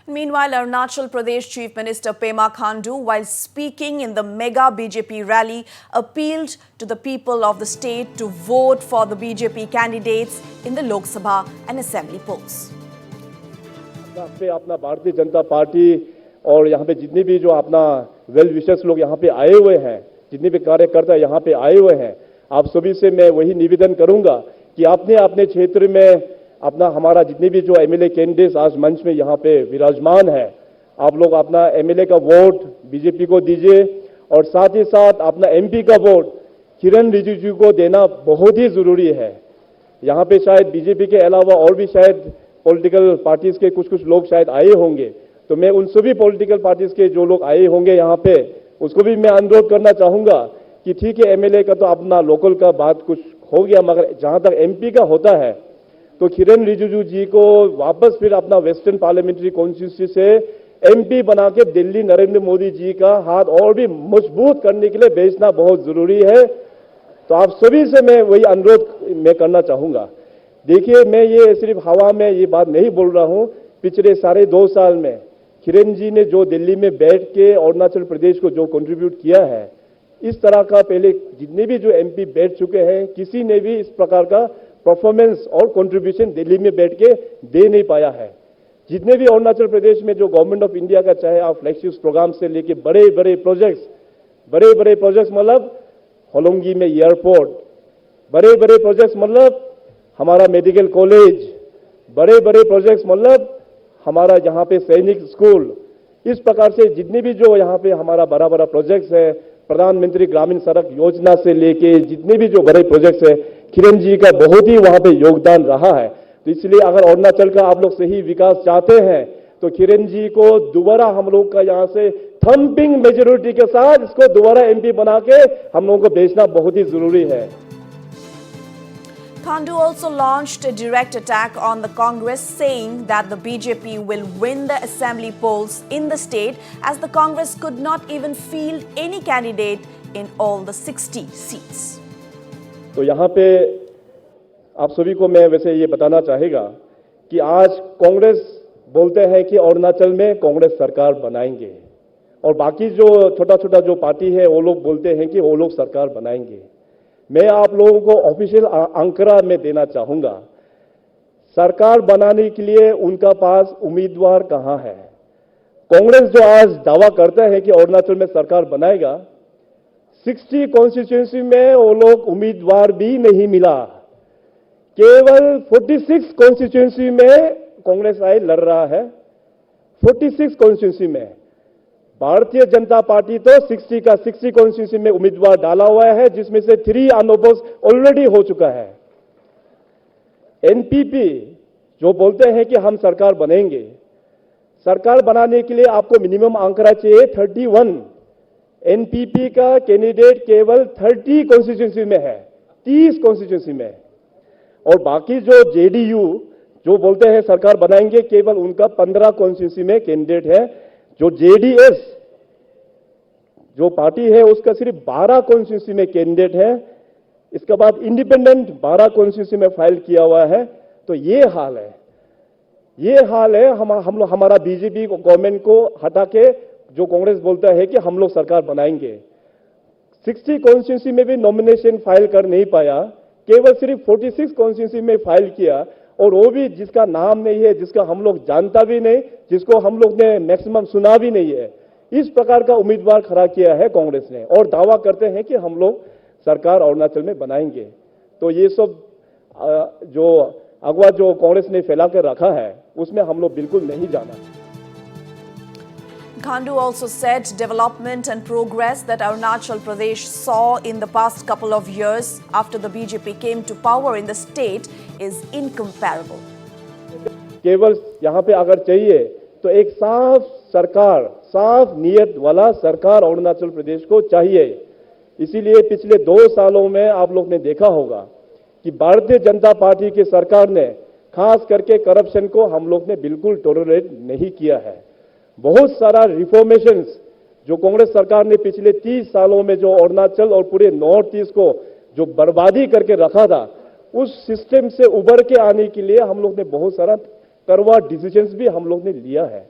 Meanwhile, Arunachal Pradesh Chief Minister Pema Khandu, while speaking in the mega BJP rally, appealed to the people of the state to vote for the BJP candidates in the Lok Sabha and Assembly polls. अपना Bharatiya Janata party और यहाँ पे जितने भी जो अपना well wishers लोग यहाँ पे आए हुए हैं, जितने भी कार्यकर्ता यहाँ पे आए हुए हैं, आप सभी से मैं वही निवेदन करूंगा कि आपने अपने क्षेत्र में अपना हमारा जितने भी जो एमएलए कैंडिडेट्स आज मंच में यहाँ पे विराजमान है, आप लोग अपना एमएलए का वोट बीजेपी को दीजिए और साथ ही साथ अपना एमपी का वोट किरण रिजिजू को देना बहुत ही जरूरी है। यहाँ पे शायद बीजेपी के अलावा और भी शायद पॉलिटिकल पार्टीज के कुछ लोग शायद आए होंगे, तो मैं उन सभी पॉलिटिकल पार्टीज के जो लोग आए होंगे यहाँ पे उसको भी मैं अनुरोध करना चाहूंगा कि ठीक है, एमएलए का तो अपना लोकल का बात कुछ हो गया, मगर जहां तक एमपी का होता है तो किरण रिजिजू जी को वापस फिर अपना वेस्टर्न पार्लियामेंट्री कॉन्स्टिट्यूंसी से एमपी बना के दिल्ली नरेंद्र मोदी जी का हाथ और भी मजबूत करने के लिए भेजना बहुत जरूरी है। तो आप सभी से मैं वही अनुरोध मैं करना चाहूंगा। देखिए, मैं ये सिर्फ हवा में ये बात नहीं बोल रहा हूं। पिछले 2.5 साल में किरण जी ने जो दिल्ली में बैठ के अरुणाचल प्रदेश को जो कंट्रीब्यूट किया है, इस तरह का पहले जितने भी जो एमपी बैठ चुके हैं, किसी ने भी इस प्रकार का परफॉर्मेंस और कंट्रीब्यूशन दिल्ली में बैठ के दे नहीं पाया है। जितने भी अरुणाचल प्रदेश में जो गवर्नमेंट ऑफ इंडिया का चाहे आप फ्लैगशिप प्रोग्राम से लेके बड़े बड़े प्रोजेक्ट्स मतलब होलोंगी में एयरपोर्ट, बड़े प्रोजेक्ट्स मतलब हमारा मेडिकल कॉलेज, बड़े प्रोजेक्ट्स मतलब हमारा यहाँ पे सैनिक स्कूल, इस प्रकार से जितने भी जो यहाँ पे हमारा बड़ा प्रोजेक्ट्स है, प्रधानमंत्री ग्रामीण सड़क योजना से लेके जितने भी जो बड़े प्रोजेक्ट्स है, किरण जी का बहुत ही वहां पे योगदान रहा है। तो इसलिए अगर अरुणाचल का आप लोग सही विकास चाहते हैं तो किरण जी को दोबारा हम लोग का यहाँ से थम्पिंग मेजोरिटी के साथ इसको दोबारा एमपी बना के हम लोगों को भेजना बहुत ही जरूरी है। Khandu also launched a direct attack on the Congress, saying that the BJP will win the assembly polls in the state as the Congress could not even field any candidate in all the 60 seats. तो यहाँ पे आप सभी को मैं वैसे ये बताना चाहेगा कि आज कांग्रेस बोलते हैं कि अरुणाचल में कांग्रेस सरकार बनाएंगे और बाकी जो छोटा जो पार्टी है वो लोग बोलते हैं कि वो लोग सरकार बनाएंगे। मैं आप लोगों को ऑफिशियल आंकड़ा में देना चाहूंगा, सरकार बनाने के लिए उनका पास उम्मीदवार कहां है। कांग्रेस जो आज दावा करता है कि अरुणाचल में सरकार बनाएगा, 60 कॉन्स्टिट्यूंसी में वो लोग उम्मीदवार भी नहीं मिला। केवल 46 कॉन्स्टिट्यूंसी में कांग्रेस आई लड़ रहा है। 46 कॉन्स्टिट्यूंसी में भारतीय जनता पार्टी तो 60 कॉन्स्टिट्यूंसी में उम्मीदवार डाला हुआ है, जिसमें से 3 अनअपोज्ड ऑलरेडी हो चुका है। एनपीपी जो बोलते हैं कि हम सरकार बनेंगे, सरकार बनाने के लिए आपको मिनिमम आंकड़ा चाहिए 31। एनपीपी का कैंडिडेट केवल 30 कॉन्स्टिट्यूंसी में है, 30 कॉन्स्टिट्यूंसी में, और बाकी जो जेडीयू जो बोलते हैं सरकार बनाएंगे, केवल उनका 15 कॉन्स्टिट्यूंसी में कैंडिडेट है। जो जेडीएस जो पार्टी है उसका सिर्फ 12 कॉन्स्टिट्यूंसी में कैंडिडेट है। इसके बाद इंडिपेंडेंट 12 कॉन्स्टिट्यूंसी में फाइल किया हुआ है। तो ये हाल है हमारा बीजेपी गवर्नमेंट को हटा के जो कांग्रेस बोलता है कि हम लोग सरकार बनाएंगे। 60 कॉन्स्टिट्यूंसी में भी नॉमिनेशन फाइल कर नहीं पाया, केवल सिर्फ 46 कॉन्स्टिट्यूंसी में फाइल किया, और वो भी जिसका नाम नहीं है, जिसका हम लोग जानता भी नहीं, जिसको हम लोग ने मैक्सिमम सुना भी नहीं है। इस प्रकार का उम्मीदवार खड़ा किया है कांग्रेस ने और दावा करते हैं कि हम लोग सरकार अरुणाचल में बनाएंगे। तो ये सब जो अगवा जो कांग्रेस ने फैला कर रखा है उसमें हम लोग बिल्कुल नहीं जाना। Khandu also said development and progress that Arunachal Pradesh saw in the past couple of years after the BJP came to power in the state is incomparable. केवल यहाँ पे अगर चाहिए तो एक साफ सरकार, साफ नियत वाला सरकार अरुणाचल प्रदेश को चाहिए। इसीलिए पिछले 2 सालों में आप लोग ने देखा होगा कि भारतीय जनता पार्टी की सरकार ने खास करके करप्शन को हम लोग ने बिल्कुल टॉलरेट नहीं किया है। बहुत सारा रिफॉर्मेशंस जो कांग्रेस सरकार ने पिछले 30 सालों में जो अरुणाचल और पूरे नॉर्थ ईस्ट को जो बर्बादी करके रखा था, उस सिस्टम से उबर के आने के लिए हम लोग ने बहुत सारा करवा डिसीजंस भी हम लोग ने लिया है।